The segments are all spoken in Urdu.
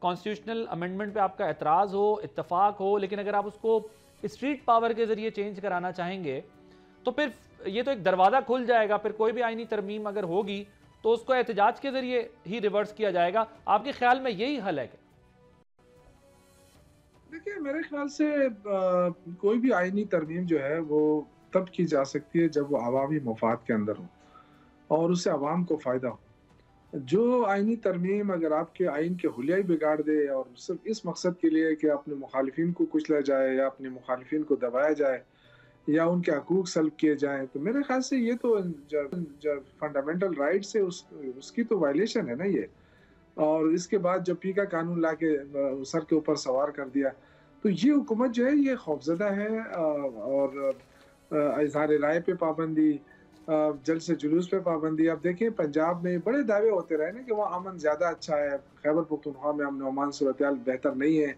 کانسٹیٹیوشنل امینڈمنٹ پہ آپ کا اعتراض ہو، اتفاق ہو، لیکن اگر آپ اس کو اسٹریٹ پاور کے ذریعے چینج کرانا چاہیں گے تو پھر یہ تو ایک دروازہ کھل جائے گا. پھر کوئی بھی آئینی ترمیم اگر ہوگی تو اس کو احتجاج کے ذریعے ہی ریورس کیا جائے گا. آپ کے خیال میں یہی حل ہے؟ دیکھیں میرے خیال سے کوئی بھی آئینی ترمیم جو ہے وہ تب کی جا سکتی ہے جب وہ عوامی مفاد کے اندر ہو اور اس سے عوام کو فائدہ ہو. جو آئینی ترمیم اگر آپ کے آئین کے حلیہ ہی بگاڑ دے اور صرف اس مقصد کے لیے کہ اپنے مخالفین کو کچلا جائے یا اپنے مخالفین کو دبایا جائے یا ان کے حقوق سلب کیے جائیں، تو میرے خیال سے یہ تو جو فنڈامنٹل رائٹس ہے اس کی تو وائلیشن ہے نا یہ. اور اس کے بعد جب پی کا قانون لا کے سر کے اوپر سوار کر دیا تو یہ حکومت جو ہے یہ خوفزدہ ہے. اور اظہار رائے پہ پابندی، جلسے جلوس پہ پابندی. اب دیکھیں پنجاب میں بڑے دعوے ہوتے رہے نا کہ وہاں امن زیادہ اچھا ہے، خیبر پختونخوا میں امن و امان صورتحال بہتر نہیں ہے.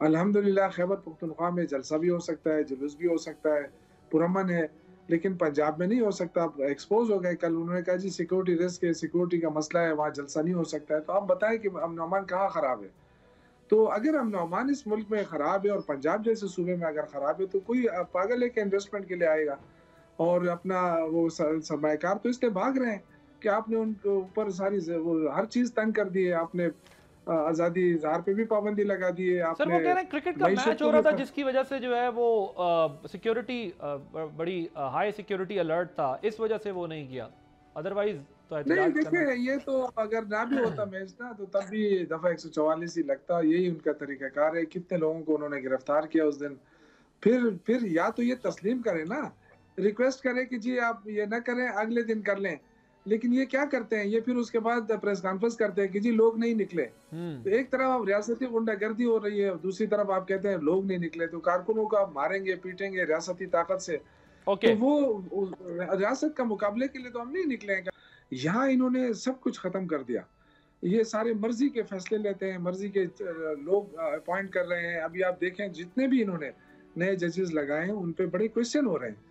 الحمدللہ خیبر پختونخوا میں جلسہ بھی ہو سکتا ہے، جلوس بھی ہو سکتا ہے، پرامن ہے، لیکن پنجاب میں نہیں ہو سکتا. ایکسپوز ہو گئے. کل انہوں نے کہا جی سیکورٹی رسک ہے، سیکورٹی کا مسئلہ ہے، وہاں جلسہ نہیں ہو سکتا ہے. تو آپ بتائیں کہ امن و امان کہاں خراب ہے؟ تو اگر امن و امان اس ملک میں خراب ہے اور پنجاب جیسے صوبے میں اگر خراب ہے تو کوئی پاگل ہے کہ انویسٹمنٹ کے لیے آئے گا. اور اپنا وہ سرمایہ کار تو اس لیے بھاگ رہے ہیں کہ آپ نے ان کے اوپر ساری ہر چیز تنگ کر دی ہے. آپ نے آزادی اظہار پہ بھی پابندی لگا دی ہے. سر وہ کہہ رہے ہیں کرکٹ کا میچ ہو رہا تھا جس کی وجہ سے جو ہے وہ سیکیورٹی بڑی ہائی سیکیورٹی الرٹ تھا، اس وجہ سے وہ نہیں کیا. ادروائز تو نہیں دیکھیں یہ تو اگر نہ بھی ہوتا میچ نا تو تب بھی دفعہ 144 ہی لگتا. یہی ان کا طریقہ کار ہے. کتنے لوگوں کو انہوں نے گرفتار کیا اس دن. پھر یا تو یہ تسلیم کریں نا، ریکویسٹ کریں کہ جی آپ یہ نہ کریں، اگلے دن کر لیں. لیکن یہ کیا کرتے ہیں، یہ پھر اس کے بعد پریس کانفرنس کرتے ہیں کہ جی لوگ نہیں نکلے. تو ایک طرف آپ ریاستی غنڈہ گردی ہو رہی ہے، دوسری طرف آپ کہتے ہیں لوگ نہیں نکلے. تو کارکنوں کو آپ ماریں گے پیٹیں گے ریاستی طاقت سے. تو وہ ریاست کا مقابلے کے لیے تو ہم نہیں نکلے ہیں. یہاں انہوں نے سب کچھ ختم کر دیا. یہ سارے مرضی کے فیصلے لیتے ہیں، مرضی کے لوگ اپوائنٹ کر رہے ہیں. ابھی آپ دیکھیں جتنے بھی انہوں نے نئے ججز لگائے ہیں ان پہ بڑے کوشچن ہو رہے ہیں.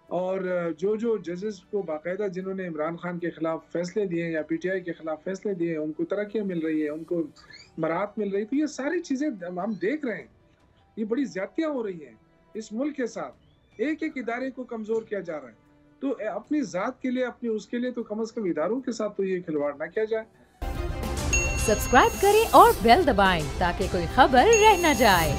اور جو ججز کو باقاعدہ جنہوں نے عمران خان کے خلاف فیصلے دیے یا پی ٹی آئی کے خلاف فیصلے دیے ان کو ترقیاں مل رہی ہیں، ان کو برات مل رہی. تو یہ ساری چیزیں ہم دیکھ رہے ہیں. یہ بڑی زیادتیاں ہو رہی ہیں اس ملک کے ساتھ. ایک ایک ادارے کو کمزور کیا جا رہا ہے. تو اپنی ذات کے لیے، اپنی اس کے لیے تو کم از کم اداروں کے ساتھ تو یہ کھلواڑ نہ کیا جائے. سبسکرائب کریں اور بیل دبائیں تاکہ کوئی خبر رہ نہ جائے.